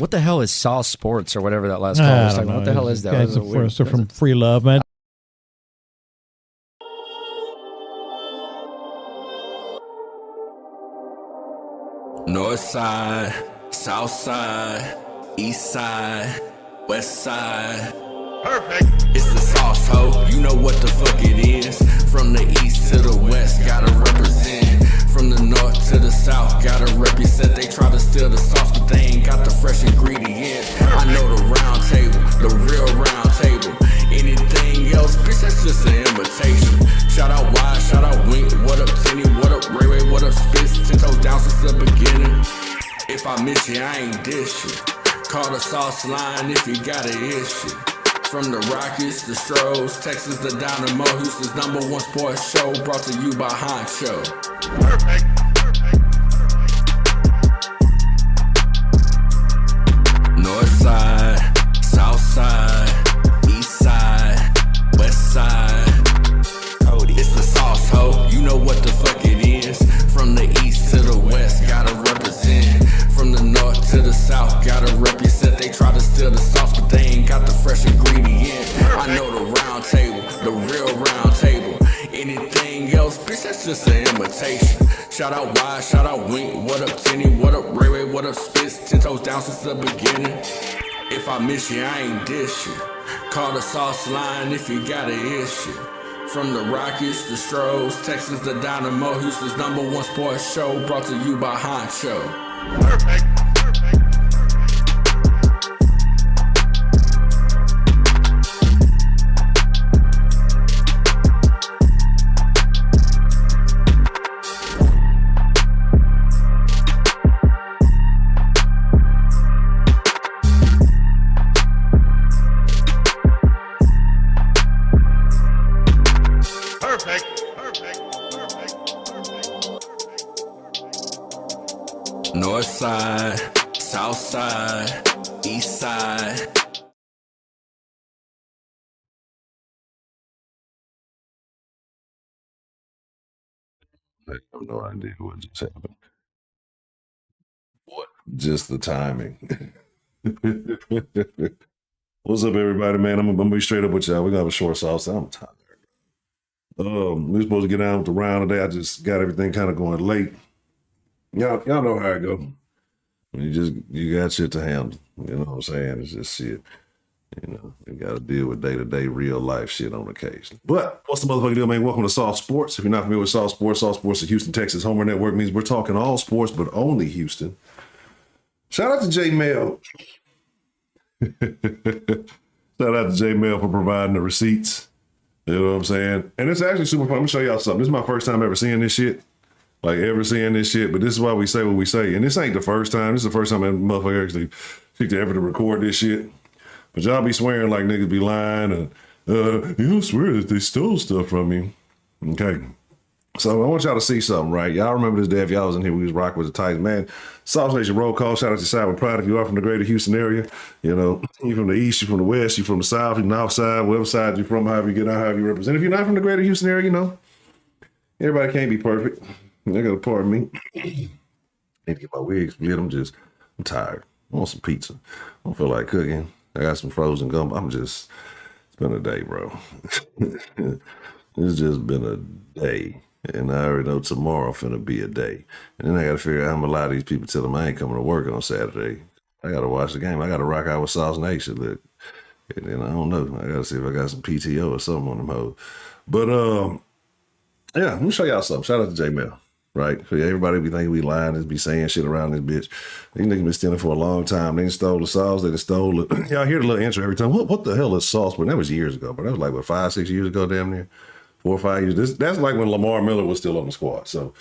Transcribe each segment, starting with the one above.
What the hell is Sauce Sports or whatever that last call was talking about? What the hell is that? Guys are from Free Love, man. North side, south side, east side, west side. Perfect. It's the sauce, ho. You know what the fuck it is. From the east to the west, gotta represent. From the north to the south, gotta represent. They try to steal the sauce, but they ain't got the fresh ingredients. I know the round table, the real round table. Anything else, bitch, that's just an imitation. Shout out Wide, shout out Wink. What up, Tenny? What up, Ray Ray? What up, Spitz? 10 toes down since the beginning. If I miss you, I ain't dish you. Call the sauce line if you got an issue. From the Rockies, the Stros, Texans, the Dynamo, Houston's #1 sports show, brought to you by Honcho. Perfect. North side, south side, east side, west side. It's the sauce, ho. You know what the fuck it is. From the east to the west, gotta represent. From the north to the south, gotta represent. They try to steal the sauce, but they ain't got the fresh ingredients. I know the round table, the real round table. Anything else, bitch, that's just an imitation. Shout out Wide, shout out Wink. What up, Tenny? What up, Ray Ray? What up, Spitz? 10 toes down since the beginning. If I miss you, I ain't dish you. Call the sauce line if you got an issue. From the Rockies, the Stros, Texans, the Dynamo, Houston's #1 sports show, brought to you by Honcho. Perfect. North side, south side, east side. I have no idea what just happened. What? Just the timing. What's up, everybody, man? I'm gonna be straight up with y'all. We're gonna have a short sauce. I'm tired. We're supposed to get on with the round today. I just got everything kind of going late. Y'all know how it go. You got shit to handle. You know what I'm saying? It's just shit. You know, you got to deal with day-to-day real life shit on occasion. But what's the motherfucking deal, man? Welcome to Sauce Sports. If you're not familiar with Sauce Sports is Houston, Texas Homer Network. Means we're talking all sports, but only Houston. Shout out to J Mail. Shout out to J Mail for providing the receipts. You know what I'm saying? And it's actually super fun. I'm gonna show y'all something. This is my first time ever seeing this shit. Like ever seeing this shit, but this is why we say what we say. And this ain't the first time. This is the first time that motherfucker actually picked the effort to record this shit. But y'all be swearing like niggas be lying and you don't swear that they stole stuff from me. Okay. So I want y'all to see something, right? Y'all remember this day if y'all was in here, we was rocking with the Titans, man. Sauce Nation roll call. Shout out to Side with Pride. If you are from the greater Houston area, you know, you from the east, you from the west, you from the south, you from the north side, whatever side you from, however you get out, however you represent. If you're not from the greater Houston area, you know, everybody can't be perfect. They gotta pardon me. Need to get my wig split. I'm tired. I want some pizza. I don't feel like cooking. I got some frozen gum. It's been a day, bro. It's just been a day. And I already know tomorrow finna be a day. And then I gotta figure out how I'm gonna lie to these people, tell them I ain't coming to work on Saturday. I gotta watch the game. I gotta rock out with Sauce Nation. Look. And then I don't know. I gotta see if I got some PTO or something on them hoes. But yeah, let me show y'all something. Shout out to J Mail. Right? So everybody be thinking we lying, just be saying shit around this bitch. These niggas been stealing for a long time. They stole the sauce, they stole it. Y'all hear the little intro every time. What the hell is sauce? But that was years ago. But that was like, what, 5-6 years ago, damn near? 4 or 5 years. That's like when Lamar Miller was still on the squad. So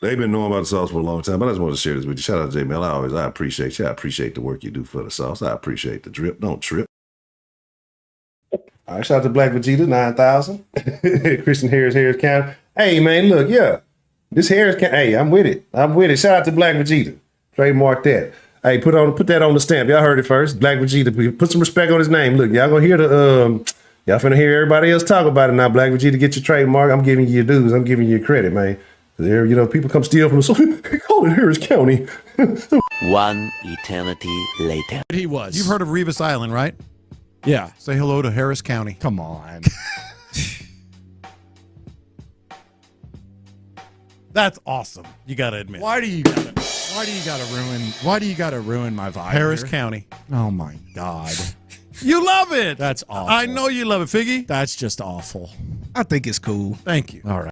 they've been knowing about the sauce for a long time. But I just wanted to share this with you. Shout out to J Mail. I appreciate you. I appreciate the work you do for the sauce. I appreciate the drip. Don't trip. All right, shout out to Black Vegeta, 9,000. Christian Harris County. Hey, man, look, yeah. This hey, I'm with it. Shout out to Black Vegeta. Trademark that. Hey, put that on the stamp. Y'all heard it first. Black Vegeta. Put some respect on his name. Look, y'all gonna hear y'all finna hear everybody else talk about it now. Black Vegeta, get your trademark. I'm giving you your dues. I'm giving you your credit, man. There, you know, people come steal from us. They call it Harris County. One eternity later. He was. You've heard of Revis Island, right? Yeah. Say hello to Harris County. Come on. That's awesome. You got to admit. Why do you gotta ruin my vibe? Harris here? County. Oh my God. You love it. That's awful. I know you love it, Figgy. That's just awful. I think it's cool. Thank you. All right.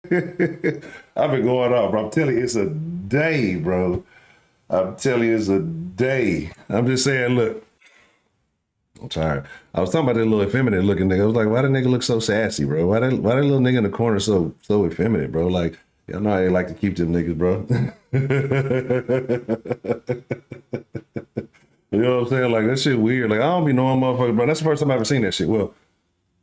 I've been going off, bro. I'm telling you, it's a day, bro. I'm telling you, it's a day. I'm just saying, look. I'm tired. I was talking about that little effeminate looking nigga. I was like, why that nigga look so sassy, bro? Why that little nigga in the corner so effeminate, bro? Like, y'all know I like to keep them niggas, bro. You know what I'm saying? Like, that shit weird. Like, I don't be knowing motherfuckers, bro. That's the first time I ever seen that shit. Well,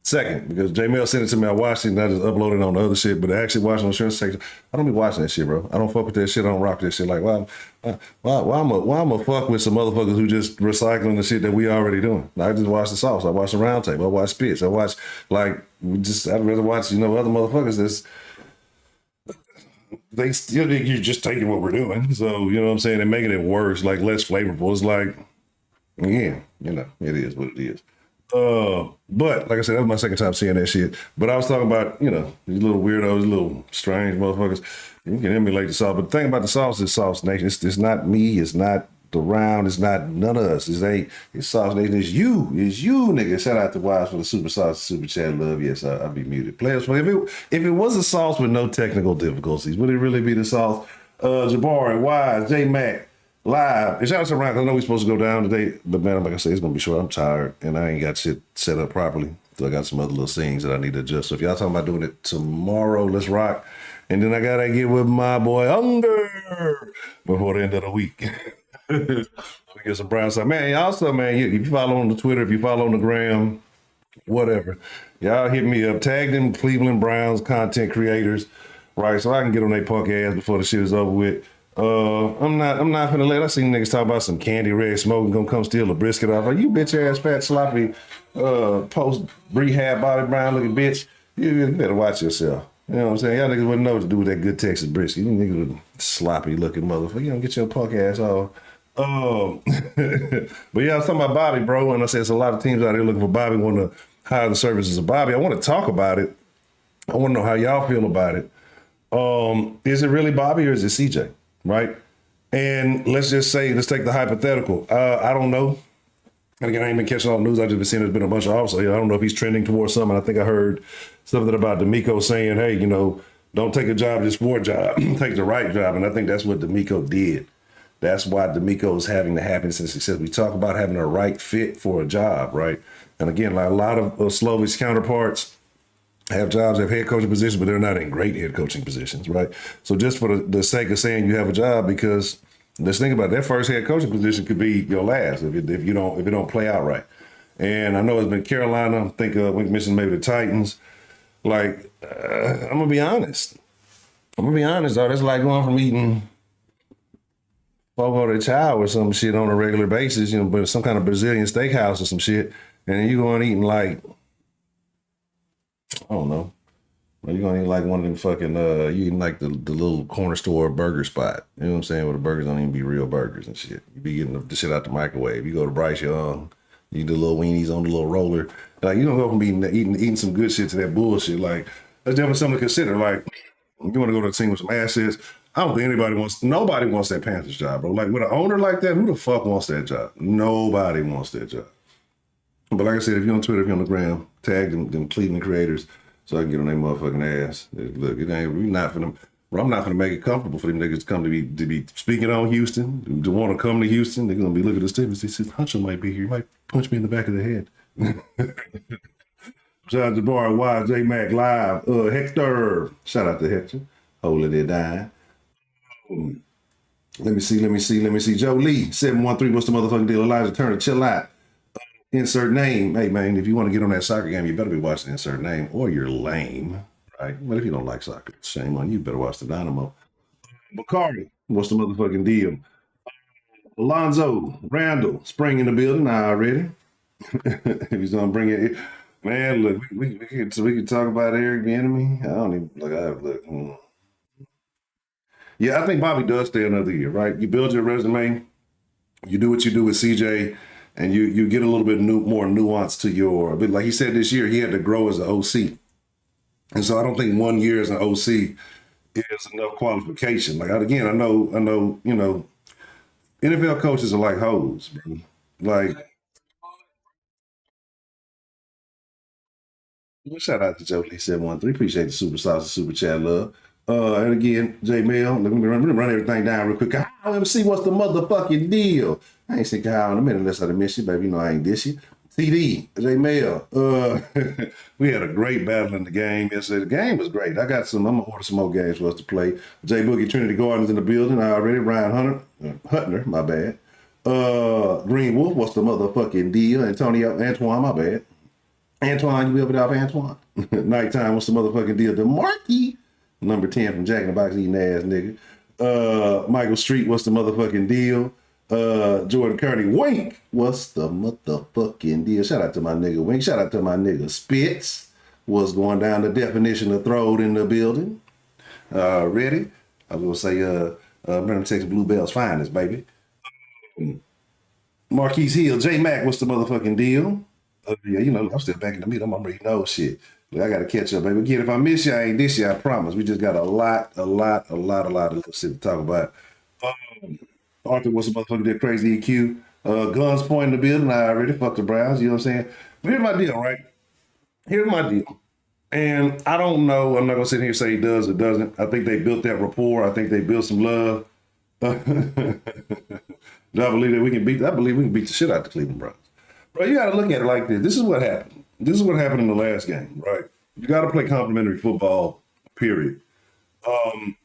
second, because J-Mail sent it to me, I watched it and I just uploaded it on the other shit, but actually watching on the insurance section, I don't be watching that shit, bro. I don't fuck with that shit. I don't rock that shit. Like, why I'm a fuck with some motherfuckers who just recycling the shit that we already doing? I just watch the sauce. I watch the round table. I watch Spitz. I watch, like, I'd rather watch, other motherfuckers that's, they still think you're just taking what we're doing. So, you know what I'm saying? And making it worse, like less flavorful. It's like, yeah, it is what it is. But like I said, that was my second time seeing that shit. But I was talking about, these little weirdos, little strange motherfuckers. You can emulate the sauce. But the thing about the sauce is Sauce Nation. It's not me. It's not the round. It's not none of us. It's Sauce Nation. It's you, nigga. Shout out to Wise for the super sauce, super chat love. Yes, I'll be muted. Players, if it was a sauce with no technical difficulties, would it really be the sauce? Jabari, Wise, J Mac. Live. And shout out to Ryan, 'cause I know we're supposed to go down today, but man, like I say, it's gonna be short. I'm tired and I ain't got shit set up properly. So I got some other little things that I need to adjust. So if y'all talking about doing it tomorrow, let's rock. And then I gotta get with my boy Under before the end of the week. We get some brown stuff. Man, also, man, if you follow on the Twitter, if you follow on the gram, whatever, y'all hit me up, tag them Cleveland Browns content creators, right? So I can get on their punk ass before the shit is over with. I'm not finna let. I seen niggas talk about some candy red smoke and gonna come steal a brisket off. Like, you bitch ass fat sloppy post rehab Bobby Brown looking bitch. You better watch yourself. You know what I'm saying? Y'all niggas wouldn't know what to do with that good Texas brisket. You niggas would sloppy looking motherfucker. You don't get your punk ass off. But yeah, I was talking about Bobby, bro, and I said it's a lot of teams out there looking for Bobby, want to hire the services of Bobby. I want to talk about it. I want to know how y'all feel about it. Is it really Bobby or is it CJ? Right? And let's take the hypothetical. I don't know. And again, I ain't been catching all the news. I just been seeing there's been a bunch of offers. I don't know if he's trending towards something. I think I heard something about D'Amico saying, hey, don't take a job just for a job. Take the right job. And I think that's what D'Amico did. That's why D'Amico is having the happiness and success. We talk about having a right fit for a job, right? And again, like a lot of Slovik's counterparts have jobs, have head coaching positions, but they're not in great head coaching positions, right? So just for the sake of saying you have a job, because let's think about it, that first head coaching position could be your last if it don't play out right. And I know it's been Carolina. I think we mentioned maybe the Titans. Like, I'm gonna be honest. Though. It's like going from eating fogo de chao or some shit on a regular basis, but some kind of Brazilian steakhouse or some shit, and then you going eating like, I don't know, Or you gonna eat like one of them fucking you eating like the little corner store burger spot. You know what I'm saying? Where the burgers don't even be real burgers and shit. You be getting the shit out the microwave. You go to Bryce Young, you eat the little weenies on the little roller. Like you don't go from eating some good shit to that bullshit. Like that's definitely something to consider. Like you want to go to a team with some assets. I don't think nobody wants that Panthers job, bro. Like with an owner like that, who the fuck wants that job? Nobody wants that job. But like I said, if you're on Twitter, if you're on the gram, tag them Cleveland creators so I can get on their motherfucking ass. Look, it ain't, we not for them. Bro, I'm not gonna make it comfortable for them niggas to come to be speaking on Houston, to want to come to Houston. They're gonna be looking at the statements. They said, Honcho might be here. He might punch me in the back of the head. Shout out to Bar Y, J Mac Live, Hector. Shout out to Hector. Holding it down. Let me see. Joe Lee, 713. What's the motherfucking deal? Elijah Turner, chill out. Insert name. Hey, man, if you want to get on that soccer game, you better be watching insert name or you're lame, right? But if you don't like soccer, shame on you. Better watch the Dynamo. Bakari, what's the motherfucking deal? Alonzo, Randall, Spring in the building already. If he's going to bring it. Man, look, we can talk about Eric Bieniemy. I don't even, look. Yeah, I think Bobby does stay another year, right? You build your resume, you do what you do with CJ, and you get a little bit more nuance to your, but like he said this year, he had to grow as an OC. And so I don't think 1 year as an OC is enough qualification. Like, again, I know, you know, NFL coaches are like hoes, bro. Like, well, shout out to Joe Lee 713. Appreciate the super sauce, super chat love. And again, J Mail, let me run everything down real quick. Kyle, let me see what's the motherfucking deal. I ain't seen Kyle in a minute unless I miss you, baby. You know I ain't dish you. TD, J Mail. We had a great battle in the game yesterday. The game was great. I'm gonna order some more games for us to play. J Boogie, Trinity Gardens in the building already. Ryan Huntner, my bad. Green Wolf, what's the motherfucking deal? Antoine, my bad. Antoine, you be over there off Antoine? Nighttime, what's the motherfucking deal? DeMarkey, number 10 from Jack in the Box eating ass nigga. Michael Street, what's the motherfucking deal? Jordan Kearney, Wink, what's the motherfucking deal? Shout out to my nigga Wink. Shout out to my nigga Spitz. What's going down? The definition of throwed in the building. Ready? I was gonna say, Brenham Texas Bluebell's finest, baby. Marquise Hill, J Mac, what's the motherfucking deal? Yeah, you know, I'm still back in the middle. I'm ready to know shit. I got to catch up, baby. Again, if I miss you, I ain't this year, I promise. We just got a lot of little shit to talk about. Arthur, what's the motherfucker did crazy EQ? Guns pointing the building. I already fucked the Browns. You know what I'm saying? But here's my deal, right? Here's my deal. And I don't know. I'm not going to sit here and say he does or doesn't. I think they built that rapport. I think they built some love. Do I believe that we can beat? I believe we can beat the shit out of the Cleveland Browns. Bro, you got to look at it like this. This is what happened. This is what happened in the last game, right? You got to play complementary football, period. If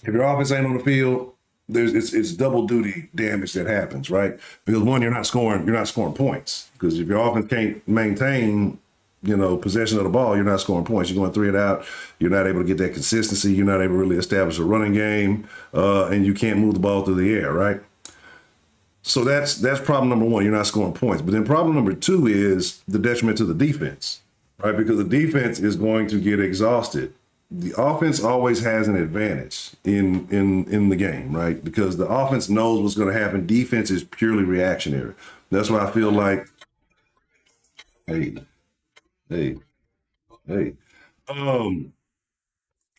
your offense ain't on the field, it's double duty damage that happens, right? Because one, you're not scoring points. Because if your offense can't maintain, you know, possession of the ball, you're not scoring points. You're going 3 and out. You're not able to get that consistency. You're not able to really establish a running game, and you can't move the ball through the air, right? So that's problem number one. You're not scoring points. But then problem number 2 is the detriment to the defense, right? Because the defense is going to get exhausted. The offense always has an advantage in the game, right? Because the offense knows what's going to happen. Defense is purely reactionary. That's why I feel like, hey.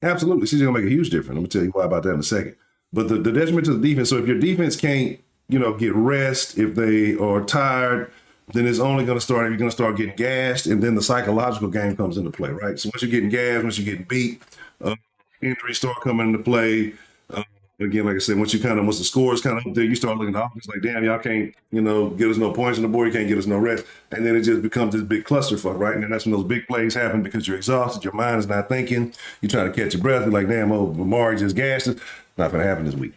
Absolutely. She's going to make a huge difference. I'm going to tell you why about that in a second. But the detriment to the defense, so if your defense can't, you know, get rest, if they are tired, then it's only going to start, you're going to start getting gassed, and then the psychological game comes into play, right? So once you're getting gassed, once you're getting beat, injuries start coming into play. Again, like I said, once the score is kind of up there, you start looking at the offense like, damn, y'all can't, you know, get us no points on the board, you can't get us no rest. And then it just becomes this big clusterfuck, right? And then that's when those big plays happen because you're exhausted, your mind is not thinking, you're trying to catch your breath, you're like, damn, Amari just gassed us. Not going to happen this week.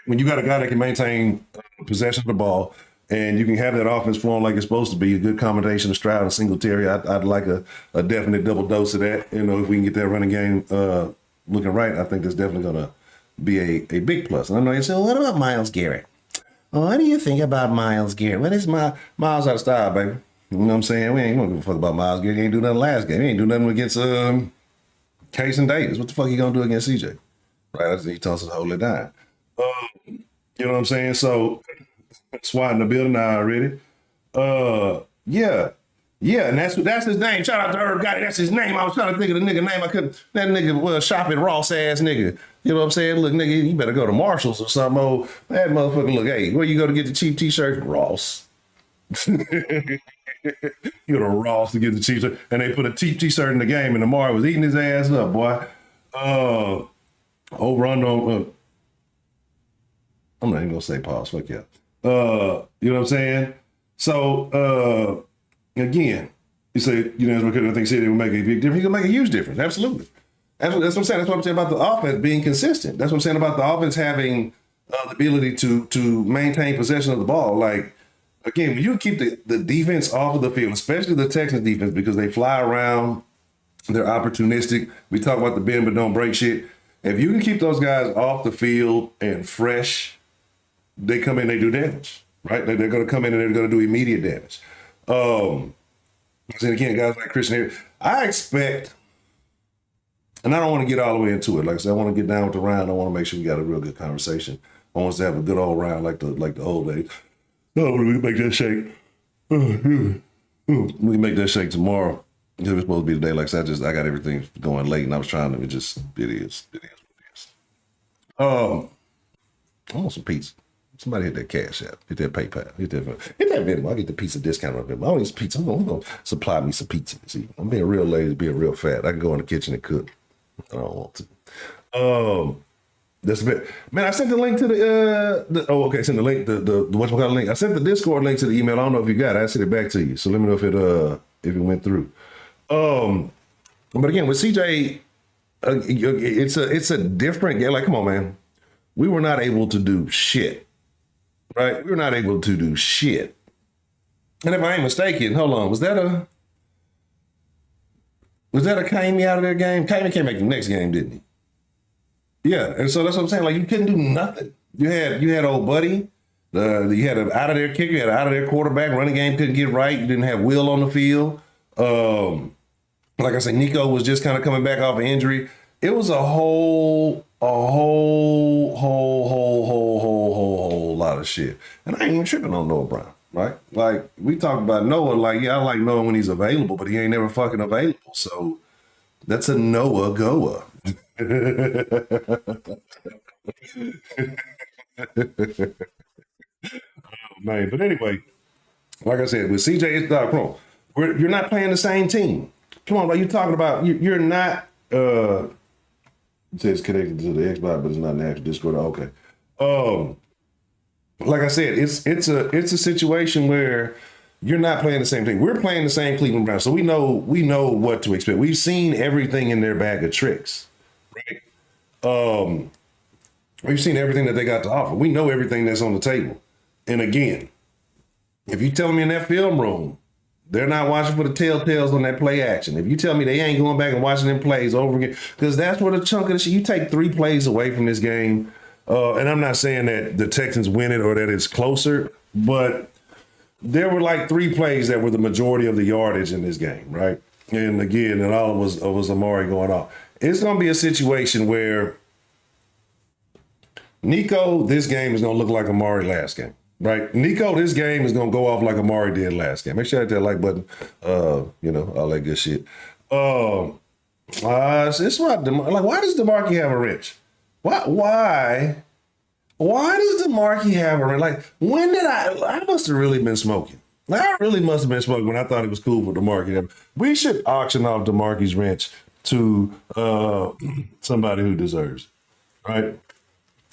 When you got a guy that can maintain possession of the ball and you can have that offense flowing like it's supposed to be, a good combination of Stroud and Singletary, I'd like a definite double dose of that. You know, if we can get that running game looking right, I think that's definitely going to be a big plus. And I know you say, well, what about Myles Garrett? Well, what do you think about Myles Garrett? What is Miles out of style, baby? You know what I'm saying? We ain't going to give a fuck about Myles Garrett. He ain't do nothing last game. He ain't do nothing against Case in Davis, what the fuck you gonna do against CJ? Right, he tells us to hold it down. You know what I'm saying? So, SWAT in the building now already. Yeah, and that's his name. Shout out to Herb Gotti. That's his name. I was trying to think of the nigga name. I couldn't. That nigga was shopping Ross ass nigga. You know what I'm saying? Look, nigga, you better go to Marshalls or something. Oh, that motherfucker. Look, hey, where you go to get the cheap t-shirts? Ross. You go to Ross to get the cheap shirt, and they put a cheap t-shirt in the game, and Amari was eating his ass up, boy. Over on. I'm not even gonna say pause. Fuck yeah. You know what I'm saying? So. Again, you say, you know, because I think City will make a big difference. He can make a huge difference. Absolutely. That's what I'm saying. That's what I'm saying about the offense being consistent. That's what I'm saying about the offense having the ability to maintain possession of the ball. Like, again, when you keep the defense off of the field, especially the Texans defense, because they fly around, they're opportunistic. We talk about the bend but don't break shit. If you can keep those guys off the field and fresh, they come in, they do damage, right? They're going to come in and they're going to do immediate damage. And again, guys like Christian here, I expect, and I don't want to get all the way into it. Like I said, I want to get down with the round. I want to make sure we got a real good conversation. I want us to have a good old round like the old days. Oh, we can make that shake. We can make that shake tomorrow. It's supposed to be today. Like I said, I got everything going late, and I was trying to. It is what it is. I want some pizza. Somebody hit that Cash App, hit that PayPal, hit that Venmo. I get the pizza discount on Venmo. I don't need some pizza. I'm gonna supply me some pizza. See, I'm being real lazy, being real fat. I can go in the kitchen and cook. I don't want to. That's a bit. Man, I sent the link to the sent the link, the whatchamacallit link. I sent the Discord link to the email. I don't know if you got it. I sent it back to you. So let me know if it went through. But again, with CJ, it's a different game. Like, come on, man. We were not able to do shit. Right? We were not able to do shit. And if I ain't mistaken, hold on, was that a Kamey out of their game? Kamey came back the next game, didn't he? Yeah, and so that's what I'm saying. Like, you couldn't do nothing. You had old buddy. You had an out of their kicker. You had an out of their quarterback. Running game couldn't get right. You didn't have Will on the field. Like I said, Nico was just kind of coming back off an injury. It was a whole lot of shit. And I ain't even tripping on Noah Brown, right? Like, we talk about Noah, like, yeah, I like Noah when he's available, but he ain't never fucking available. So that's a Noah goer. Man, but anyway, like I said, with CJ, it's come on. You're not playing the same team. Come on, like you're talking about, you're not, it says connected to the Xbox, but it's not an actual Discord. Okay. Like I said, it's a situation where you're not playing the same thing. We're playing the same Cleveland Browns, so we know what to expect. We've seen everything in their bag of tricks, right? We've seen everything that they got to offer. We know everything that's on the table. And again, if you tell me in that film room, they're not watching for the telltales on that play action. If you tell me they ain't going back and watching them plays over again, because that's where the chunk of the shit, you take 3 plays away from this game. And I'm not saying that the Texans win it or that it's closer, but there were like 3 plays that were the majority of the yardage in this game, right? And again, and all it was Amari going off. It's going to be a situation where Nico, this game is going to look like Amari last game. Right, Nico, this game is gonna go off like Amari did last game. Make sure I hit that like button. All that good shit. It's why does DeMarque have a wrench? Why does DeMarque have a wrench? Like, when did I must have really been smoking. I really must have been smoking when I thought it was cool for DeMarque. We should auction off DeMarque's wrench to somebody who deserves it, right?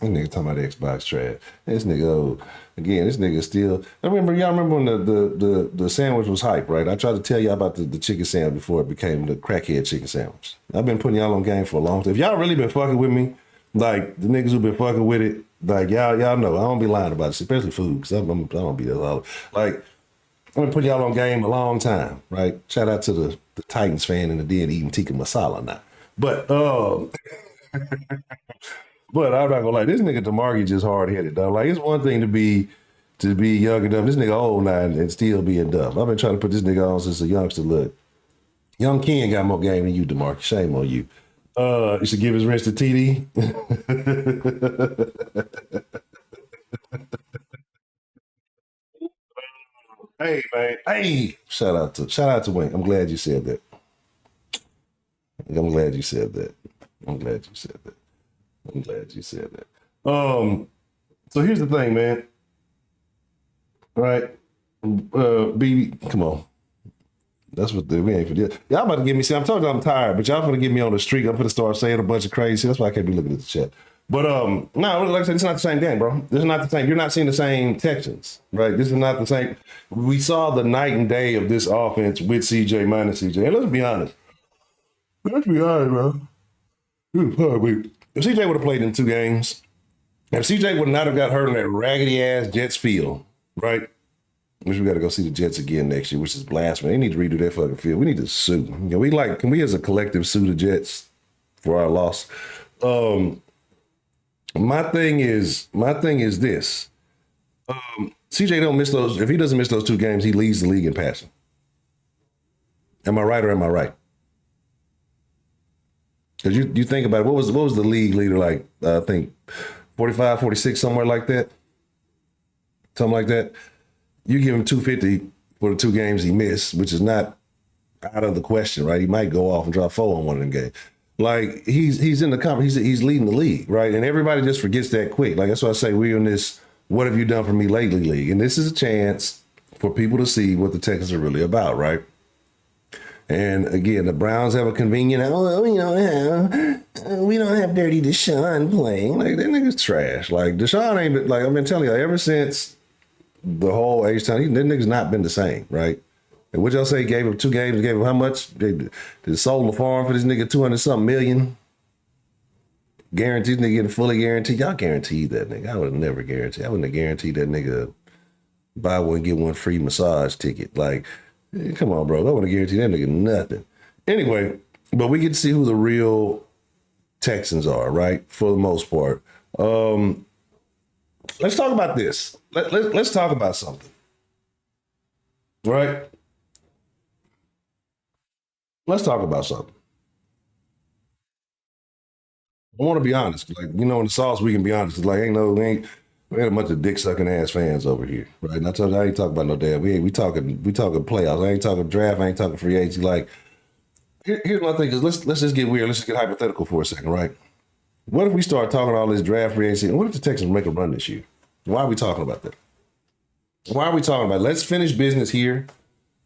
This nigga talking about Xbox trash. This nigga, this nigga still. Y'all remember when the sandwich was hype, right? I tried to tell y'all about the chicken sandwich before it became the crackhead chicken sandwich. I've been putting y'all on game for a long time. If y'all really been fucking with me, like the niggas who been fucking with it, like y'all know, I don't be lying about it, especially food, because I don't be that loud. Like, I've been putting y'all on game a long time, right? Shout out to the Titans fan in the den eating tikka masala now. But But I'm not gonna lie, this nigga DeMarque just hard headed, dog. Like, it's one thing to be young and dumb. This nigga old now and still being dumb. I've been trying to put this nigga on since a youngster. Look, young Ken got more game than you, DeMarque. Shame on you. You should give his rest to TD. Hey man, hey! Shout out to Wayne. I'm glad you said that. I'm glad you said that. I'm glad you said that. I'm glad you said that. So here's the thing, man. All right, BB, come on. That's what we ain't for this. Y'all about to give me. See, I'm telling you I'm tired, but y'all gonna get me on the streak. I'm gonna start saying a bunch of crazy. That's why I can't be looking at the chat. But no, like I said, it's not the same game, bro. This is not the same. You're not seeing the same Texans, right? This is not the same. We saw the night and day of this offense with CJ minus CJ. And let's be honest. Let's be honest, bro. If CJ would have played in 2 games, if CJ would not have got hurt in that raggedy ass Jets field, right? Which we got to go see the Jets again next year, which is blasphemy. They need to redo that fucking field. We need to sue. Can we as a collective sue the Jets for our loss? My thing is this. CJ don't miss those. If he doesn't miss those 2 games, he leads the league in passing. Am I right or am I right? Because you think about it, what was the league leader like? I think 45, 46, somewhere like that. Something like that. You give him 250 for the 2 games he missed, which is not out of the question, right? He might go off and drop 4 on one of them games. Like he's in the conference, he's leading the league, right? And everybody just forgets that quick. Like that's why I say we're in this "What have you done for me lately" league, and this is a chance for people to see what the Texans are really about, right? And again, the Browns have a convenient, we don't have Dirty Deshaun playing. Like that nigga's trash. Like Deshaun ain't been, like I've been telling you ever since the whole H-Town, that nigga's not been the same, right? And what y'all say, gave him 2 games, gave him how much? They sold the farm for this nigga 200-something million. Guaranteed nigga getting fully guaranteed. Y'all guaranteed that nigga. I would have never guaranteed. I wouldn't have guaranteed that nigga buy one, get one free massage ticket. Like, come on, bro. I wouldn't guarantee that nigga nothing. Anyway, but we get to see who the real Texans are, right? For the most part. Let's talk about this. Let's talk about something. Right? Let's talk about something. I want to be honest. Like, in the sauce, we can be honest. It's like, we ain't a bunch of dick sucking ass fans over here. Right? And I ain't talking about no damn. We talking playoffs. I ain't talking draft. I ain't talking free agency. Like, here's my thing is let's just get weird. Let's just get hypothetical for a second, right? What if we start talking all this draft free agency? And what if the Texans make a run this year? Why are we talking about that? Why are we talking about it? Let's finish business here.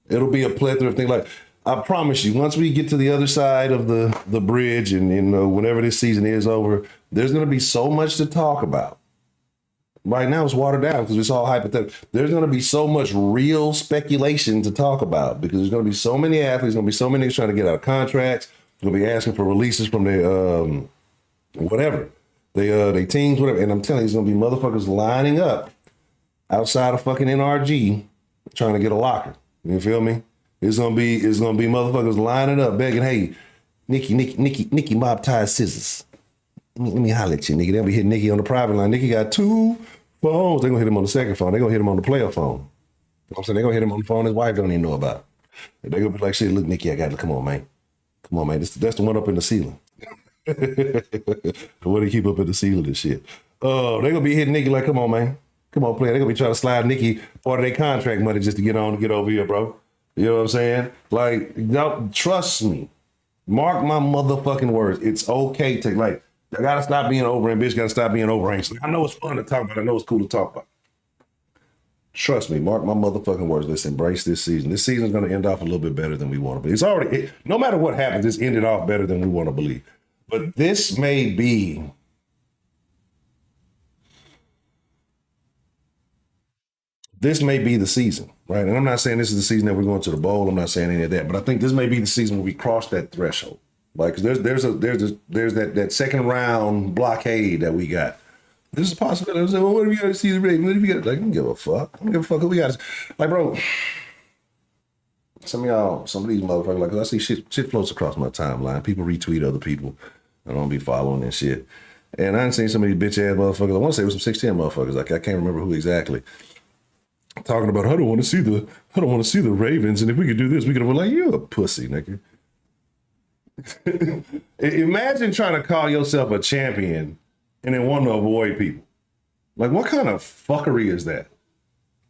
It'll be a plethora of things. Like, I promise you, once we get to the other side of the bridge and whenever this season is over, there's going to be so much to talk about. Right now it's watered down because it's all hypothetical. There's going to be so much real speculation to talk about because there's going to be so many athletes, going to be so many trying to get out of contracts, going to be asking for releases from their whatever, they teams, whatever. And I'm telling you, there's going to be motherfuckers lining up outside of fucking NRG trying to get a locker. You feel me? It's gonna be motherfuckers lining up begging, hey, Nikki, mob tie scissors. Let me holler at you, nigga. They'll be hitting Nikki on the private line. Nikki got 2 phones. They're gonna hit him on the second phone. They're gonna hit him on the player phone. You know what I'm saying? They're gonna hit him on the phone his wife don't even know about it. And they're gonna be like, shit, look, Nikki, I got it. Come on, man. That's the one up in the ceiling. The one they keep up in the ceiling and shit. They're gonna be hitting Nikki like, come on, man. Come on, player. They're gonna be trying to slide Nikki part of their contract money just to get over here, bro. You know what I'm saying? Like, trust me. Mark my motherfucking words. It's okay to, like, I gotta stop being overambitious, gotta stop being overanxious. I know it's fun to talk about, I know it's cool to talk about. Trust me, mark my motherfucking words. Let's embrace this season. This season's gonna end off a little bit better than we want to be. It's already, no matter what happens, it's ended off better than we want to believe. But this may be the season, right? And I'm not saying this is the season that we're going to the bowl. I'm not saying any of that, but I think this may be the season where we cross that threshold. Like, cause there's that second round blockade that we got. This is a possibility. I was like, well, what if you got to see the Ravens? What if you got? Like, I don't give a fuck. I don't give a fuck who we got. Like, bro, some of these motherfuckers, like, 'cause I see shit floats across my timeline. People retweet other people. I don't be following and shit. And I ain't seen some of these bitch ass motherfuckers. I want to say it was some 6'10" motherfuckers. Like, I can't remember who exactly. Talking about, I don't want to see the Ravens, and if we could do this, we could have, like, you're a pussy, nigga. Imagine trying to call yourself a champion and then want to avoid people. Like, what kind of fuckery is that?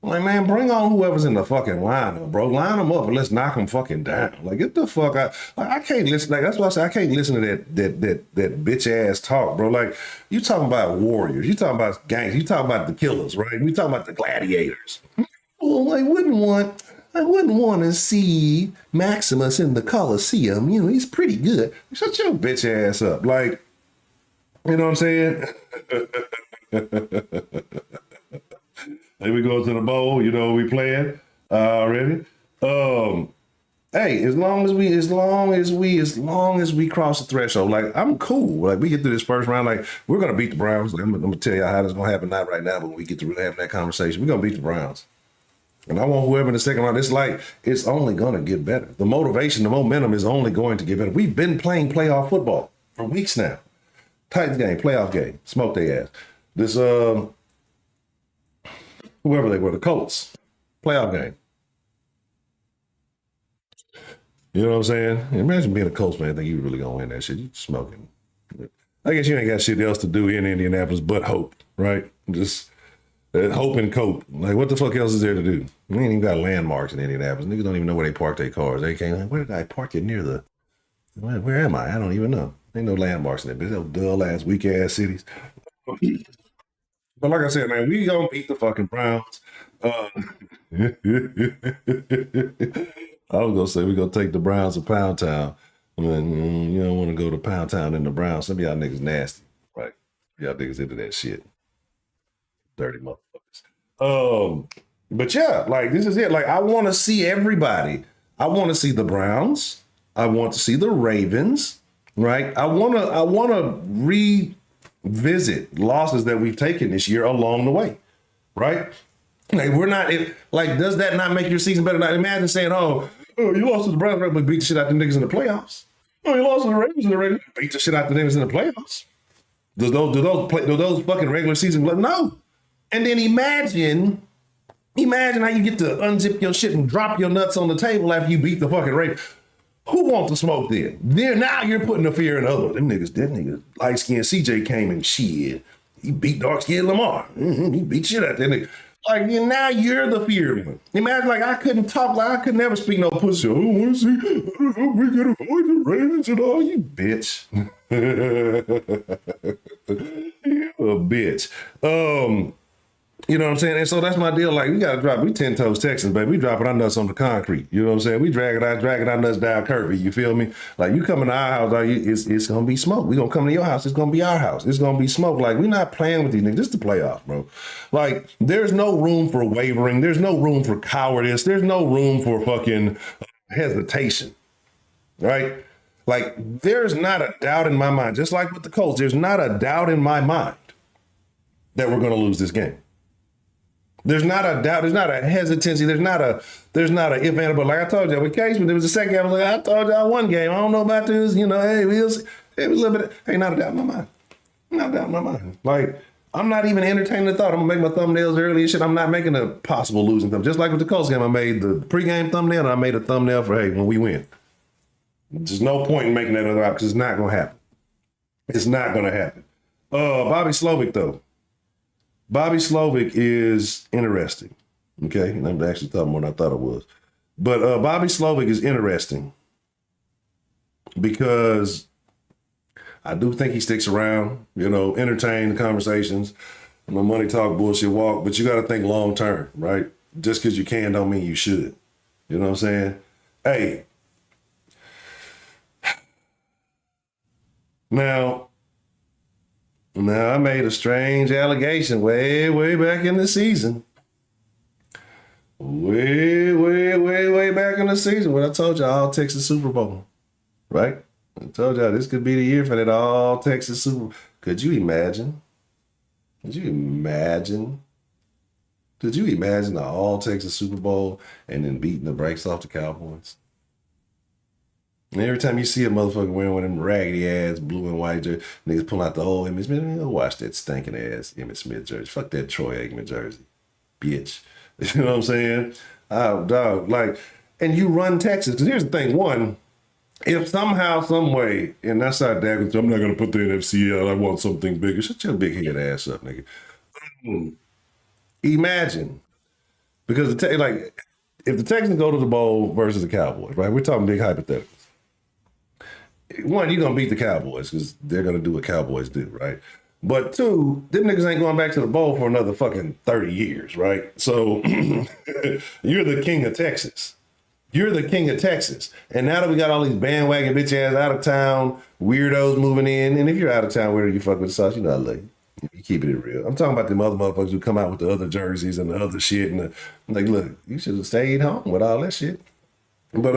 Like, man, bring on whoever's in the fucking lineup, bro. Line them up and let's knock them fucking down. Like, get the fuck out. Like, I can't listen. Like, that's why I say I can't listen to that bitch ass talk, bro. Like, you talking about warriors, you talking about gangs, you talking about the killers, right? We talking about the gladiators. Well, I wouldn't want to see Maximus in the Coliseum. You know, he's pretty good. Shut your bitch ass up. Like, you know what I'm saying? Here we go to the bowl. You know we playing already. Hey, as long as we cross the threshold, like I'm cool. Like we get through this first round, like we're gonna beat the Browns. Like, I'm gonna tell you how this is gonna happen, not right now, but when we get to really having that conversation, we're gonna beat the Browns. And I want whoever in the second round. It's like it's only gonna get better. The motivation, the momentum is only going to get better. We've been playing playoff football for weeks now. Titans game, playoff game, smoke their ass. This whoever they were, the Colts, playoff game. You know what I'm saying? Imagine being a Colts fan, think you really gonna win that shit. You smoking. I guess you ain't got shit else to do in Indianapolis but hope, right? Just hope and cope. Like, what the fuck else is there to do? We ain't even got landmarks in Indianapolis. Niggas don't even know where they park their cars. They can't, like, where did I park it near the, where am I? I don't even know. Ain't no landmarks in that bitch. Those dull ass, weak ass cities. But like I said, man, we gonna beat the fucking Browns. I was gonna say we gonna take the Browns to Pound Town. I mean, you don't want to go to Pound Town in the Browns. Some of y'all niggas nasty, right? Y'all niggas into that shit. Dirty motherfuckers. But yeah, like this is it. Like I want to see everybody. I want to see the Browns. I want to see the Ravens. Right? I wanna revisit losses that we've taken this year along the way. Right? Like we're not like, does that not make your season better? Like, imagine saying, oh, you lost to the Browns, but beat the shit out the niggas in the playoffs. Oh, you lost to the Ravens in the Ravens, beat the shit out the niggas in the playoffs. Do those fucking regular season? No. And then imagine how you get to unzip your shit and drop your nuts on the table after you beat the fucking Ravens. Who wants to smoke then? Now you're putting the fear in others. Them niggas, light-skinned CJ came and shit. He beat dark-skinned Lamar. He beat shit out that nigga. Like, now you're the feared one. Imagine, like, I couldn't talk, like, I could never speak no pussy. I don't want to see, we can avoid the Ravens and all, you bitch. You a bitch. You know what I'm saying? And so that's my deal. Like, we got to drop, we 10 toes Texans, baby. We dropping our nuts on the concrete. You know what I'm saying? We dragging our nuts down Kirby. You feel me? Like, you coming to our house, like, it's going to be smoke. We going to come to your house. It's going to be our house. It's going to be smoke. Like, we're not playing with these niggas. This is the playoffs, bro. Like, there's no room for wavering. There's no room for cowardice. There's no room for fucking hesitation, right? Like, there's not a doubt in my mind, just like with the Colts, there's not a doubt in my mind that we're going to lose this game. There's not a doubt. There's not a hesitancy. There's not a if and but. Like I told you with Case, when there was a second game, I was like, I told y'all one game. I don't know about this. You know, hey, it was a little bit. Ain't not a doubt in my mind. Not a doubt in my mind. Like, I'm not even entertaining the thought. I'm gonna make my thumbnails early and shit. I'm not making a possible losing thumbnail. Just like with the Colts game, I made the pregame thumbnail and I made a thumbnail for, hey, when we win. There's no point in making that other out because it's not gonna happen. It's not gonna happen. Bobby Slowik though. Bobby Slowik is interesting. Okay, and I'm actually talking more than I thought it was. But Bobby Slowik is interesting because I do think he sticks around, you know, entertain the conversations, no money talk, bullshit walk, but you got to think long term, right? Just because you can don't mean you should. You know what I'm saying? Hey, now I made a strange allegation way back in the season. Way back in the season when I told y'all all Texas Super Bowl, right? I told y'all this could be the year for that all Texas Super Bowl. Could you imagine? Could you imagine the all Texas Super Bowl and then beating the brakes off the Cowboys? And every time you see a motherfucker wearing one of them raggedy ass blue and white jersey, niggas pull out the whole Emmitt Smith, go watch that stinking ass Emmitt Smith jersey. Fuck that Troy Aikman jersey, bitch. You know what I'm saying? Oh, dog, like, and you run Texas. Because here's the thing. One, if somehow, some way, and that's how Dad, I'm not gonna put the NFC out. I want something bigger. Shut your big head ass up, nigga. Imagine, because like if the Texans go to the bowl versus the Cowboys, right? We're talking big hypotheticals. One, you're gonna beat the Cowboys because they're gonna do what Cowboys do, right? But two, them niggas ain't going back to the bowl for another fucking 30 years, right? So you're the king of Texas. You're the king of Texas. And now that we got all these bandwagon bitch ass out of town weirdos moving in, and if you're out of town weirdo, you fuck with the sauce, you know I love you. You keeping it real. I'm talking about them other motherfuckers who come out with the other jerseys and the other shit. And like, look, you should have stayed home with all that shit. But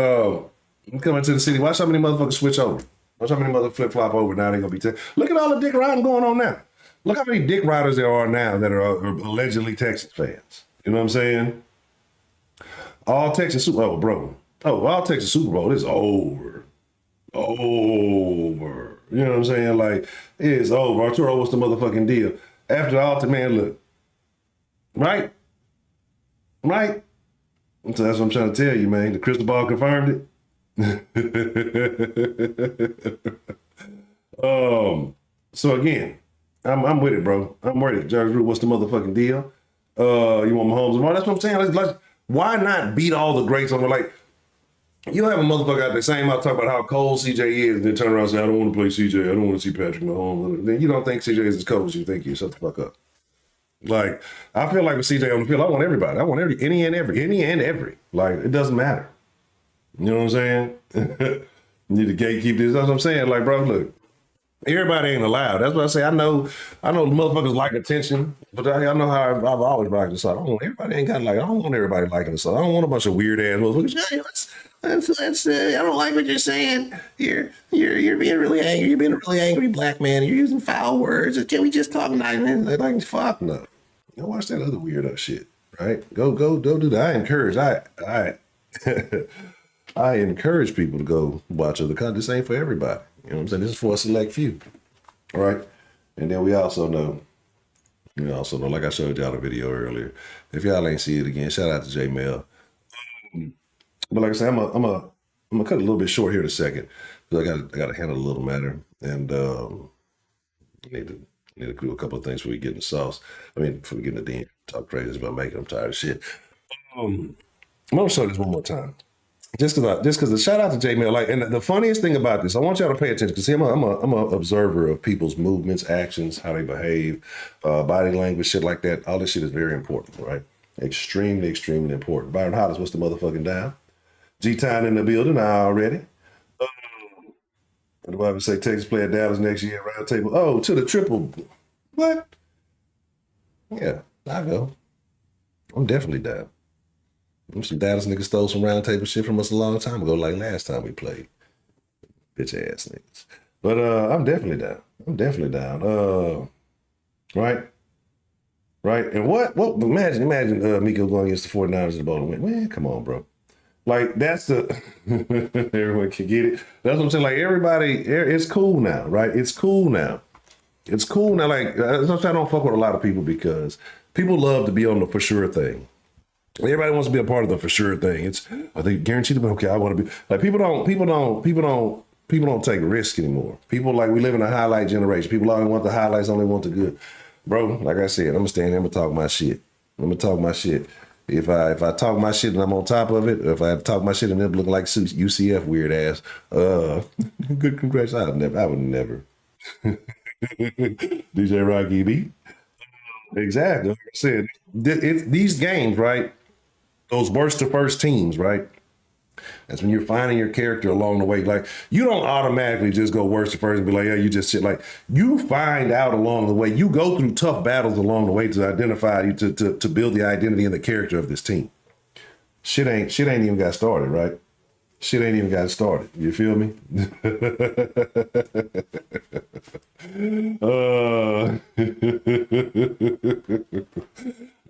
I'm coming to the city. Watch how many motherfuckers switch over. Watch how many motherfuckers flip-flop over. Now they're going to be Look at all the dick riding going on now. Look how many dick riders there are now that are allegedly Texas fans. You know what I'm saying? All Texas Super Bowl, bro. Oh, all Texas Super Bowl is over. Over. You know what I'm saying? Like, it is over. Arturo, what's the motherfucking deal? After all, man, look. Right? Right? So that's what I'm trying to tell you, man. The crystal ball confirmed it. So again, I'm with it, bro. I'm with it. Judge Root, what's the motherfucking deal? You want Mahomes tomorrow? That's what I'm saying. Why not beat all the greats on the, like, you'll have a motherfucker out there saying out talk about how cold CJ is, and then turn around and say, I don't want to play CJ. I don't want to see Patrick Mahomes. Then you don't think CJ is as cold as you think he is. Shut the fuck up. Like, I feel like with CJ on the field, I want everybody. I want any and every. Like, it doesn't matter. You know what I'm saying? You need to gatekeep this. That's what I'm saying. Like, bro, look, everybody ain't allowed. That's what I say. I know motherfuckers like attention, but I know how I've always liked the song. Everybody ain't got like, I don't want everybody liking the song. I don't want a bunch of weird ass motherfuckers. Hey, let's I don't like what you're saying. You're being really angry. You're being a really angry black man. You're using foul words. Can we just talk nice? Like, fuck no. Go watch that other weirdo shit, right? Go do that. I encourage people to go watch other content. This ain't for everybody. You know what I'm saying? This is for a select few. All right. And then we also know, like I showed y'all the video earlier. If y'all ain't see it again, shout out to J Mel. But like I said, I'm gonna cut it a little bit short here in a second because I got to handle a little matter, and need to do a couple of things before we get in the sauce. Before we get in the DM, talk crazy about making them tired of shit. I'm gonna show this one more time, just because the shout out to J Mel. Like, and the funniest thing about this, I want y'all to pay attention because I'm a observer of people's movements, actions, how they behave, body language, shit like that. All this shit is very important, right? Extremely, extremely important. Byron Hollis, what's the motherfucking down? G-Town in the building already. What do I say? Texas play at Dallas next year, round table. Oh, to the triple. What? Yeah, I go. I'm definitely down. Some Dallas niggas stole some round table shit from us a long time ago, like last time we played. Bitch ass niggas. But I'm definitely down. Right? Right? And what imagine Miko going against the 49ers in the bowl and win. Man, come on, bro. Like, that's everyone can get it. That's what I'm saying. Like, everybody, it's cool now, right? It's cool now. Like, sometimes I don't fuck with a lot of people because people love to be on the for sure thing. Everybody wants to be a part of the for sure thing. Are they guaranteed to be okay? I want to be like, people don't take risks anymore. People, like, we live in a highlight generation. People only want the highlights, only want the good. Bro, like I said, I'm gonna stand here, I'm gonna talk my shit. If I talk my shit and I'm on top of it, or if I talk my shit and it look like UCF weird ass, good congrats. I would never. DJ Rocky B. Exactly. Like I said, these games, right? Those worst to first teams, right? That's when you're finding your character along the way. Like, you don't automatically just go worst to first and be like, yeah, you just shit. Like, you find out along the way. You go through tough battles along the way to identify you to build the identity and the character of this team. Shit ain't even got started, right? Shit ain't even got started. You feel me?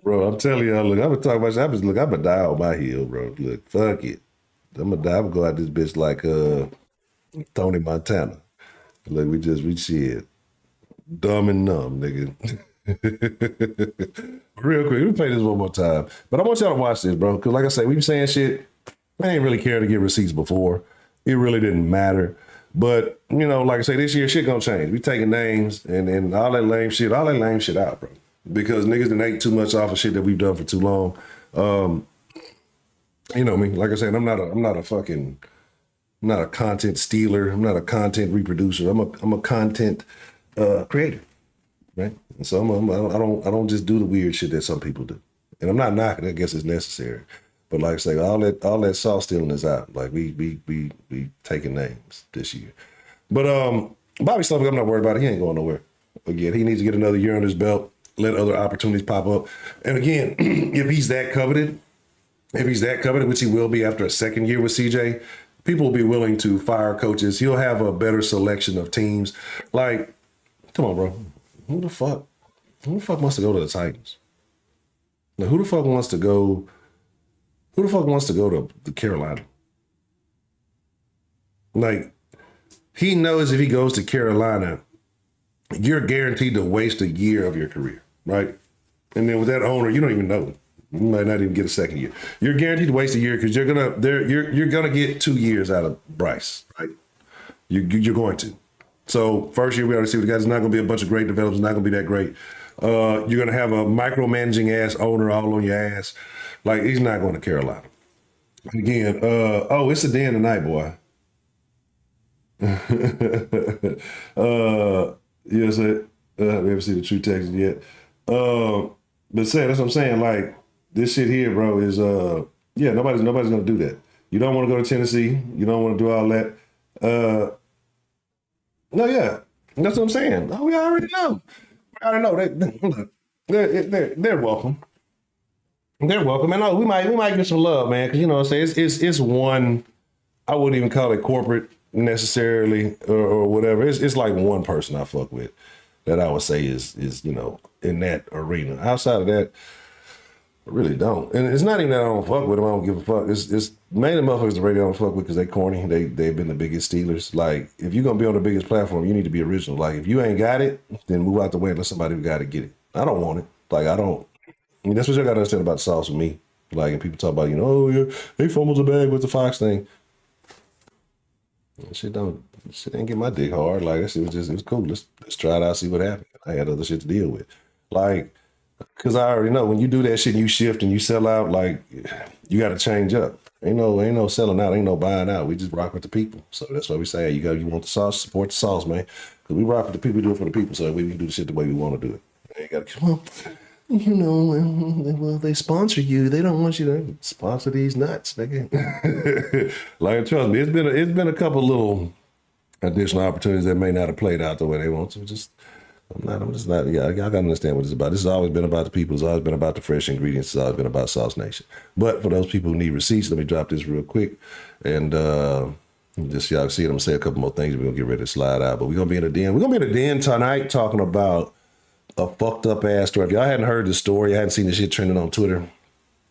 Bro, I'm telling y'all, look, I'm gonna talk about shit. I'm gonna die on my heel, bro. Look, fuck it. I'm gonna go out this bitch like Tony Montana. Look, we shit. Dumb and numb, nigga. Real quick, let me play this one more time. But I want y'all to watch this, bro. Cause like I say, we been saying shit. I ain't really care to get receipts before. it really didn't matter. But, you know, like I say, this year shit gonna change. We taking names and all that lame shit out, bro. Because niggas done ate too much off of shit that we've done for too long. You know me, like I said, I'm not a content stealer. I'm not a content reproducer. I'm a content creator, right? And so I don't just do the weird shit that some people do. And I'm not knocking it. I guess it's necessary. But like I say, all that sauce stealing is out. Like we taking names this year. But Bobby Slowik, I'm not worried about it. He ain't going nowhere. Again, he needs to get another year on his belt. Let other opportunities pop up. And again, if he's that coveted, which he will be after a second year with CJ, people will be willing to fire coaches. He'll have a better selection of teams. Like, come on, bro. Who the fuck wants to go to the Titans? Now, who the fuck wants to go to the Carolina? Like, he knows if he goes to Carolina, you're guaranteed to waste a year of your career, right? And then with that owner, you don't even know. You might not even get a second year. You're guaranteed to waste a year because you're gonna get 2 years out of Bryce, right? You're going to. So first year we already see the guys. It's not gonna be a bunch of great developers. It's not gonna be that great. You're gonna have a micromanaging ass owner all on your ass. Like, he's not going to Carolina. Again, it's a day and a night, boy. Yes, we haven't seen the true Texans yet. But say that's what I'm saying. Like, this shit here, bro, is nobody's gonna do that. You don't want to go to Tennessee. You don't want to do all that. That's what I'm saying. Oh, we already know. They're welcome. They're welcome. And we might get some love, man, because, you know what I'm saying, it's one, I wouldn't even call it corporate necessarily or whatever. It's like one person I fuck with that I would say is you know, in that arena. Outside of that, I really don't. And it's not even that I don't fuck with them. I don't give a fuck. It's mainly motherfuckers the radio I don't fuck with because they corny. They've been the biggest stealers. Like, if you're gonna be on the biggest platform, you need to be original. Like, if you ain't got it, then move out the way and let somebody who got it get it. I don't want it. Like, I mean, that's what you gotta understand about the sauce with me. Like, and people talk about, you know, oh yeah, they fumbled the bag with the Fox thing. Shit ain't get my dick hard. Like, that shit it was cool. Let's try it out, see what happens. I had other shit to deal with. Like, cause I already know when you do that shit and you shift and you sell out, like, you gotta change up. Ain't no selling out, ain't no buying out. We just rock with the people. So that's why we say, hey, you want the sauce, support the sauce, man. Cause we rock with the people, we do it for the people. So we can do the shit the way we want to do it. You gotta come on. You know, well, they sponsor you. They don't want you to sponsor these nuts, nigga. Like, trust me, it's been a couple little additional opportunities that may not have played out the way they want to. I'm just not. Yeah, y'all gotta understand what it's about. This has always been about the people. It's always been about the fresh ingredients. It's always been about Sauce Nation. But for those people who need receipts, let me drop this real quick and just y'all see it. I'm gonna say a couple more things. We're gonna get ready to slide out. But we're gonna be in the den. We're gonna be in the den tonight talking about a fucked up ass story. If y'all hadn't heard the story, I hadn't seen this shit trending on Twitter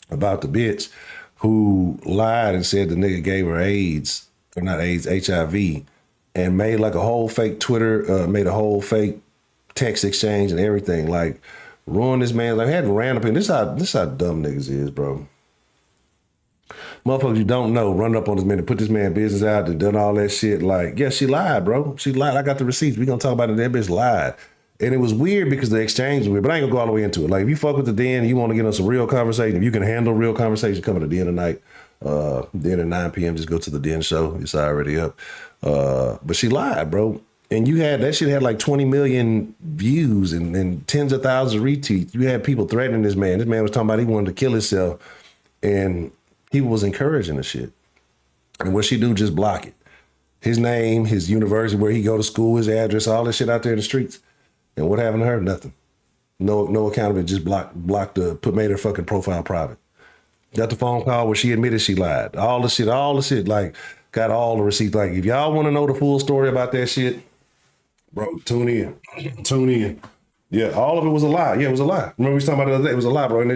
about the bitch who lied and said the nigga gave her AIDS, or not AIDS, HIV, and made like a whole fake Twitter, made a whole fake text exchange and everything. Like, ruined this man. Like, had random people. This how dumb niggas is, bro. Motherfuckers you don't know run up on this man and put this man business out and done all that shit. Like, yeah, she lied, bro. She lied. I got the receipts. We gonna talk about it. That bitch lied. And it was weird because the exchange was weird, but I ain't gonna go all the way into it. Like, if you fuck with the den, you want to get on some real conversation, if you can handle real conversation, come to the den tonight. Den at 9 p.m., just go to the den show. It's already up. But she lied, bro. And that shit had like 20 million views and tens of thousands of retweets. You had people threatening this man. This man was talking about he wanted to kill himself. And people was encouraging the shit. And what she do, just block it. His name, his university, where he go to school, his address, all this shit out there in the streets. And what happened to her? Nothing. No accountability. Just made her fucking profile private. Got the phone call where she admitted she lied. All the shit, like, got all the receipts. Like, if y'all want to know the full story about that shit, bro, tune in. Yeah, all of it was a lie. Yeah, it was a lie. Remember we was talking about it the other day? It was a lie, bro. And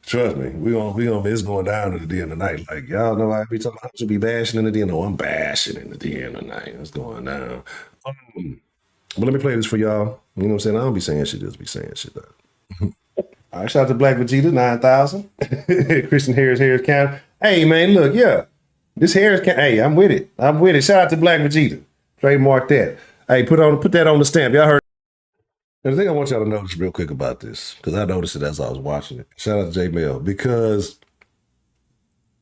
trust me, it's going down in the den tonight. Like, y'all know I be talking about I should be bashing in the den. No, I'm bashing in the den tonight. It's going down. But let me play this for y'all. You know what I'm saying? I don't be saying shit, just be saying shit. All right, shout out to Black Vegeta, 9,000. Christian Harris County. Hey, man, look, yeah. This Harris County. Hey, I'm with it. I'm with it. Shout out to Black Vegeta. Trademark that. Hey, put that on the stamp. Y'all heard. The thing I want y'all to notice real quick about this, because I noticed it as I was watching it. Shout out to J Mel, because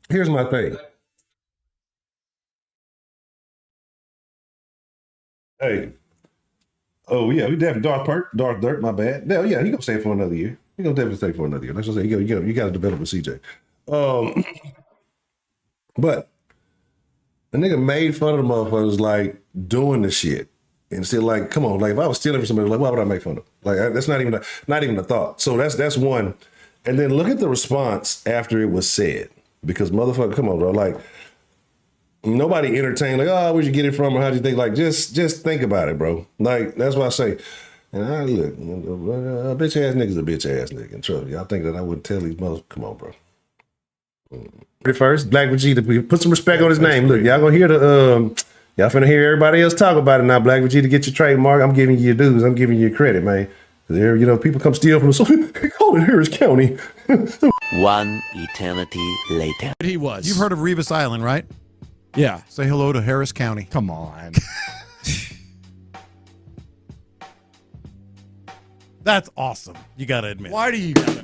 here's my thing. Hey. Oh yeah, we definitely Darth Dirt. My bad. No, yeah, he gonna stay for another year. He gonna definitely stay for another year. That's what I say. You got to develop with CJ. But the nigga made fun of the motherfuckers like doing the shit, and still like, come on, like if I was stealing from somebody, like why would I make fun of? Like that's not even a thought. So that's one. And then look at the response after it was said, because motherfucker, come on, bro, like. Nobody entertained, like, oh, where'd you get it from, or how'd you think? Like, just think about it, bro. Like, that's what I say. And I look, a bitch ass nigga's a bitch ass nigga. And trust me, y'all think that I wouldn't tell these mothers, come on, bro. First, Black Vegeta, put some respect on his name. Look, y'all gonna hear y'all finna hear everybody else talk about it now. Black Vegeta, get your trademark. I'm giving you your dues. I'm giving you your credit, man. Because people come steal from us. So they call it Harris County. One eternity later. He was. You've heard of Revis Island, right? Yeah. Say hello to Harris County. Come on. That's awesome. You got to admit. Why do you gotta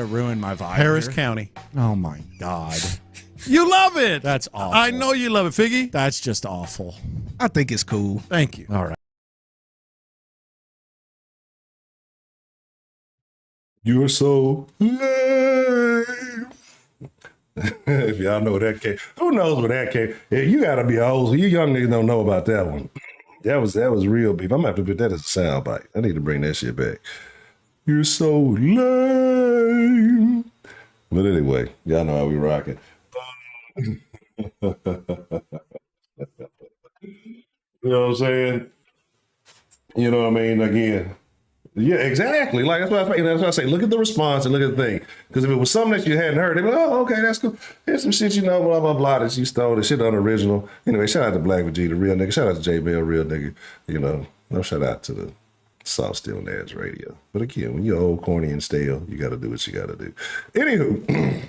ruin my vibe? Harris here? County. Oh my God. You love it. That's awful. I know you love it, Figgy. That's just awful. I think it's cool. Thank you. All right. You're so lame. If y'all know that came, who knows where that came? Yeah, you gotta be old. You young niggas don't know about that one. That was real beef. I'm gonna have to put that as a sound bite. I need to bring that shit back. You're so lame. But anyway, y'all know how we rocking. You know what I'm saying? You know what I mean? Again. Yeah, exactly. Like that's what I say. Look at the response and look at the thing. Because if it was something that you hadn't heard, they'd be like, oh, okay, that's cool. Here's some shit, blah, blah, blah, that you stole. The shit unoriginal. Anyway, shout out to Black Vegeta, real nigga. Shout out to J Bell, real nigga. No shout out to the Soft Steel Nads Radio. But again, when you're old, corny, and stale, you got to do what you got to do. Anywho.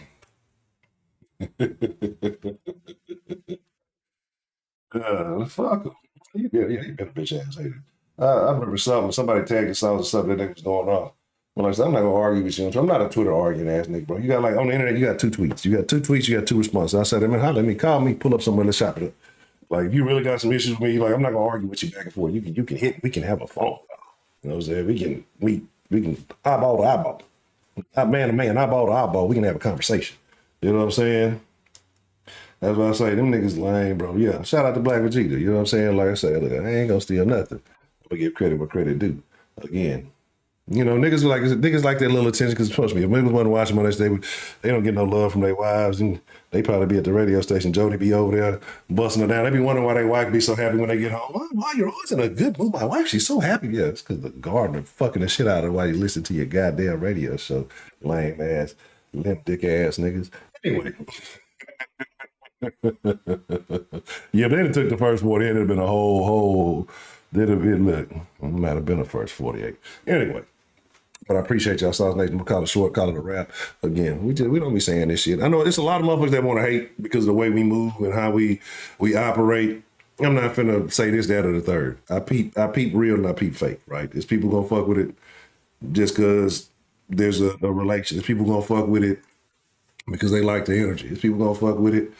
Fuck him. You been a bitch ass hater. I remember somebody tagged us out or something that was going on. Well, I said, I'm not gonna argue with you. I'm not a Twitter arguing ass nigga, bro. You got on the internet, you got 2 tweets. You got 2 tweets, you got 2 responses. I said, man, holler at me, call me, pull up somewhere, let's chop it up. Like, if you really got some issues with me, like, I'm not gonna argue with you back and forth. You can hit, we can have a phone. You know what I'm saying? We can eyeball to eyeball. Man to man, eyeball to eyeball, we can have a conversation. You know what I'm saying? That's what I say. Them niggas lame, bro. Yeah. Shout out to Black Vegeta. You know what I'm saying? Like I said, look, I ain't gonna steal nothing. I'm gonna give credit where credit due. Again, niggas like that little attention, because trust me, if niggas wasn't watching Monday, they don't get no love from their wives, and they probably be at the radio station. Jody be over there busting her down. They be wondering why their wife be so happy when they get home. Why you're always in a good mood? My wife, she's so happy. Yeah, it's because the gardener fucking the shit out of her while you listen to your goddamn radio show. Lame ass, limp dick ass niggas. Anyway. Yeah, they took the first 48. It'd have been a whole. Look, it might have been a first 48. Anyway, but I appreciate y'all, Sauce Nation. We'll call it short, call it a wrap. Again, we don't be saying this shit. I know it's a lot of motherfuckers that want to hate because of the way we move and how we operate. I'm not finna say this, that, or the third. I peep real and I peep fake, right? There's people gonna fuck with it just because there's a relation. There's people gonna fuck with it because they like the energy. There's people gonna fuck with it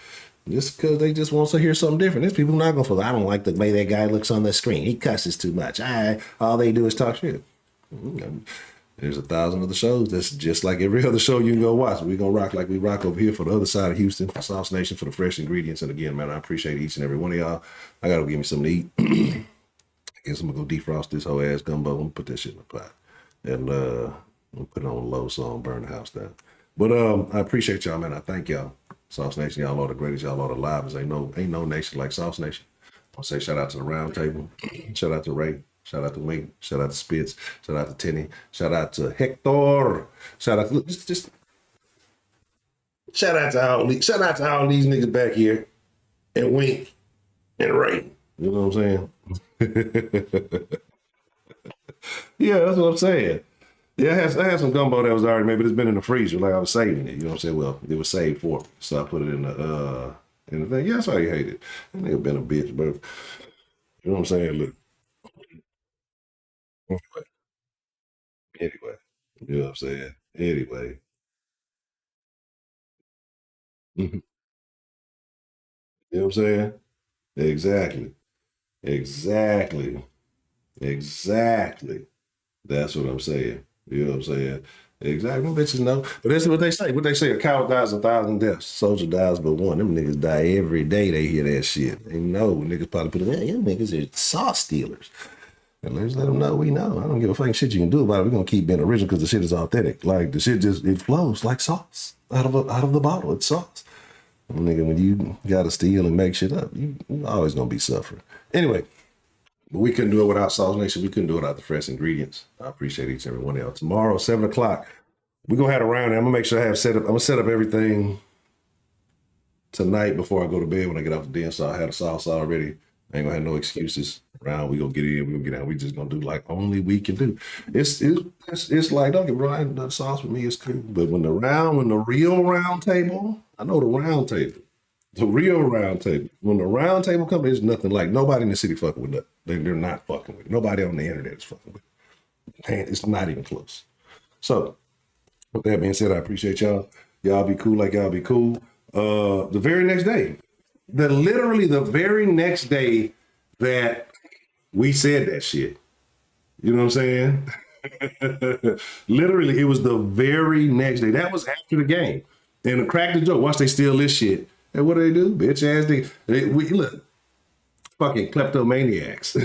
just because they just want to hear something different. There's people not gonna fuck. I don't like the way that guy looks on the screen. He cusses too much. All they do is talk shit. There's 1,000 other shows that's just like every other show you can go watch. We're gonna rock like we rock over here for the other side of Houston, for Sauce Nation, for the fresh ingredients. And again, man, I appreciate each and every one of y'all. I gotta give me something to eat. I guess I'm gonna go defrost this whole ass gumbo. I'm gonna put that shit in the pot. And I'm put it on low so I don't burn the house down. But I appreciate y'all, man. I thank y'all. Sauce Nation, y'all are the greatest, y'all are the livest. Ain't no nation like Sauce Nation. I'll say shout out to the round table. Shout out to Ray. Shout out to Wink. Shout out to Spitz. Shout out to Tenny. Shout out to Hector. Shout out to just shout out to all these niggas back here. And Wink and Ray. You know what I'm saying? Yeah, that's what I'm saying. Yeah, I had some gumbo that was already made, but it's been in the freezer. Like I was saving it. You know what I'm saying? Well, it was saved for me. So I put it in the thing. Yeah, that's why you hate it. That nigga been a bitch, bro. You know what I'm saying? Look. Anyway. You know what I'm saying? Anyway. You know what I'm saying? Exactly. Exactly. Exactly. That's what I'm saying. You know what I'm saying? Exactly. Bitches know. But that's what they say. What they say, a cow dies 1,000 deaths. Soldier dies but one. Them niggas die every day they hear that shit. They know. Niggas probably put them, yeah, niggas are sauce stealers. And let's let them know we know. I don't give a fucking shit you can do about it. We're gonna keep being original because the shit is authentic. Like the shit just it flows like sauce out of the bottle. It's sauce. Nigga, when you gotta steal and make shit up, you always gonna be suffering. Anyway, but we couldn't do it without Sauce Nation. We couldn't do it without the fresh ingredients. I appreciate each and every one else. Tomorrow, 7 o'clock, we're gonna have a round. I'm gonna make sure I have set up. I'm gonna set up everything tonight before I go to bed when I get off the den. So I have the sauce already. I ain't gonna have no excuses around. We gonna get in, we gonna get out. We just gonna do like only we can do. It's like, don't get me wrong, the sauce with me is cool. But when the real round table, I know the round table. The real round table. When the round table comes, there's nothing like nobody in the city fucking with that. They're not fucking with it. Nobody on the internet is fucking with it. And it's not even close. So with that being said, I appreciate y'all. Y'all be cool like y'all be cool. The very next day, literally the very next day that we said that shit. You know what I'm saying? Literally, it was the very next day. That was after the game. And the crack the joke. Once they steal this shit, and what do? Bitch ass we look, fucking kleptomaniacs.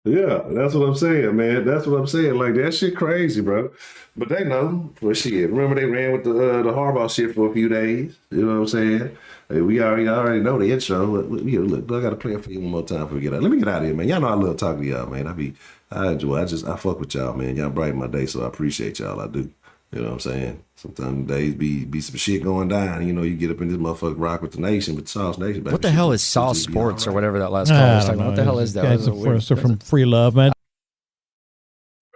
Yeah, that's what I'm saying, man. That's what I'm saying. Like that shit crazy, bro. But they know for shit. Remember they ran with the Harbaugh shit for a few days. You know what I'm saying? Hey, we already know the intro. Look, I gotta play it for you one more time before we get out. Let me get out of here, man. Y'all know I love talking to y'all, man. I enjoy. I fuck with y'all, man. Y'all brighten my day, so I appreciate y'all. I do. You know what I'm saying? Sometimes days be some shit going down. You know, you get up in this motherfucker rock with the nation, with Sauce Nation. Baby, what the hell is Sauce Sports or whatever that last call was talking about? What the hell is that? Guys are from Free Love, man.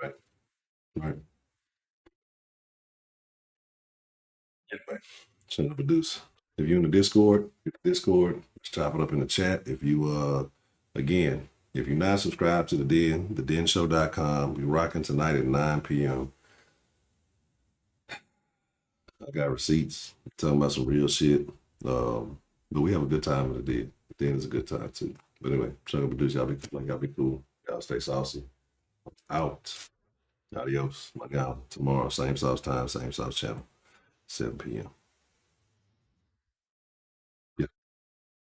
Right. Anyway, shouldn't produce. If you're in the Discord, let's chop it up in the chat. If you again, if you're not subscribed to the Den, thedenshow.com, we're rocking tonight at 9 p.m. I got receipts talking about some real shit. But we have a good time with the Den. The Den is a good time too. But anyway, trying to produce, y'all be cool. Y'all stay saucy. Out. Adios. My God. Tomorrow, same sauce time, same sauce channel, 7 p.m.